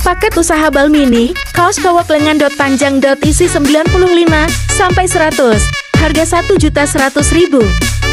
Paket usaha bal mini, kaos kawat lengan dot panjang dot isi 95 sampai 100. Harga 1.100.000.